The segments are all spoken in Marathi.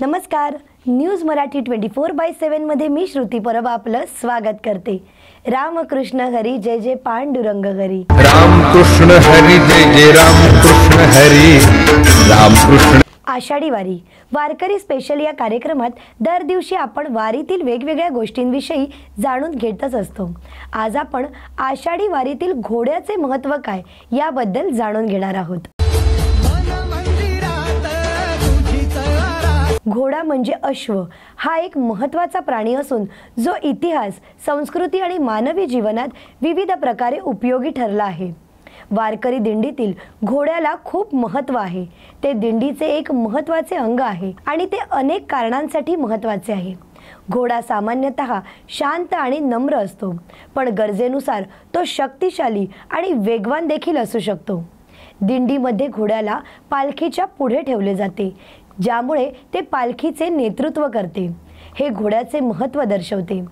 नमस्कार, न्यूज मराठी 24/7 मध्ये मी श्रुती परब आपलं स्वागत करते। रामकृष्ण हरी जय जय पांडुरंग हरी। रामकृष्ण हरी जय जय रामकृष्ण हरी रामकृष्ण। आषाढी वारी वारकरी स्पेशल या कार्यक्रमात दर दिवशी आपण वारीतील वेगवेगळ्या गोष्टींविषयी जाणून घेतच असतो। आज आपण आषाढी वारीतील घोड्याचे महत्त्व काय याबद्दल जाणून घेणार आहोत। घोडा म्हणजे अश्व हा एक महत्त्वाचा प्राणी असून जो इतिहास, संस्कृती आणि मानवी जीवनात विविध प्रकारे उपयोगी ठरला आहे। वारकरी दिंडीतील घोड्याला खूप महत्त्व आहे। ते दिंडीचे एक महत्त्वाचे अंग आहे आणि ते अनेक कारणांसाठी महत्त्वाचे आहे। घोडा सामान्यतः शांत आणि नम्र असतो, पण गरजेनुसार तो शक्तिशाली आणि वेगवान देखील असू शकतो। दिंडीमध्ये घोड्याला पालखीच्या पुढे ठेवले जाते, ज्यामुळे ते पालखीचे नेतृत्व करते। हे घोड्याचे महत्त्व दर्शवते।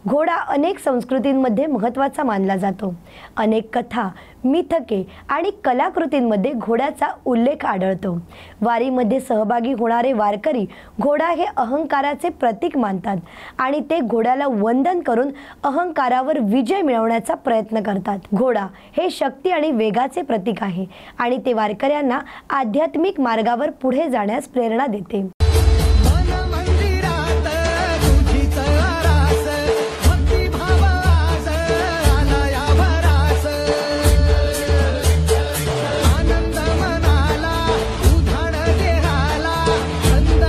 घोडा अनेक संस्कृतींमध्ये महत्त्वाचा मानला जातो। अनेक कथा, मिथके आणि कलाकृतींमध्ये घोड्याचा उल्लेख आढळतो। वारीमध्ये सहभागी होणारे वारकरी घोडा हे अहंकाराचे प्रतीक मानतात आणि ते घोड्याला वंदन करून अहंकारावर विजय मिळवण्याचा प्रयत्न करतात। घोडा हे शक्ती आणि वेगाचे प्रतीक आहे आणि ते वारकऱ्यांना आध्यात्मिक मार्गावर पुढे जाण्यास प्रेरणा देते।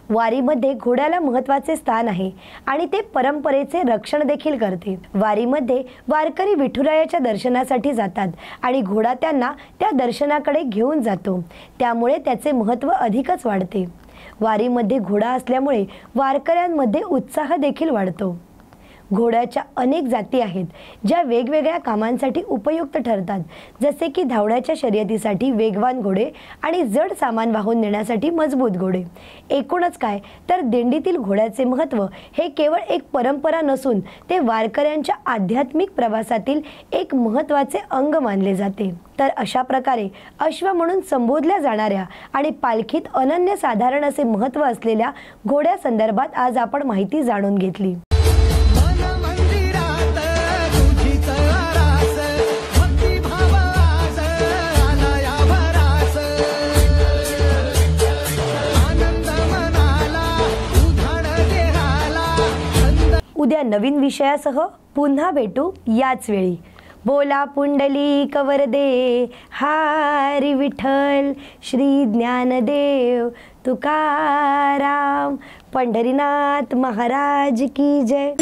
वारीमध्ये घोड्याला महत्त्वाचे स्थान आहे आणि ते परंपरेचे रक्षण देखील करते। वारीमध्ये वारकरी विठुरायाच्या दर्शनासाठी जातात आणि घोडा त्यांना त्या दर्शनाकडे घेऊन जातो, त्यामुळे त्याचे महत्त्व अधिकच वाढते। वारीमध्ये घोडा असल्यामुळे वारकऱ्यांमध्ये उत्साह देखील वाढतो। घोड्याच्या अनेक जाती आहेत ज्या वेगवेगळ्या कामांसाठी उपयुक्त ठरतात, जसे की धावण्याच्या शर्यतीसाठी वेगवान घोडे आणि जड सामान वाहून नेण्यासाठी मजबूत घोडे। एकूणच काय तर दिंडीतील घोड्याचे महत्त्व हे केवळ एक परंपरा नसून ते वारकऱ्यांच्या आध्यात्मिक प्रवासातील एक महत्त्वाचे अंग मानले जाते। तर अशा प्रकारे अश्व म्हणून संबोधल्या जाणाऱ्या आणि पालखीत अनन्यसाधारण असे महत्त्व असलेल्या घोड्या संदर्भात आज आपण माहिती जाणून घेतली। उद्या नवीन विषयासह पुन्हा भेटू याच वेळी। बोला पुंडलिक वरदे हरी विठ्ठल श्री ज्ञानदेव तुकाराम पंढरीनाथ महाराज की जय।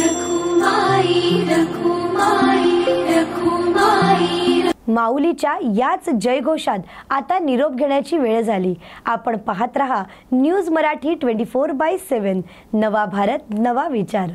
माऊलीच्या याच जयघोषात आता निरोप घेण्याची वेळ झाली। आपण पाहत रहा न्यूज मराठी 24/7, नवा भारत नवा विचार।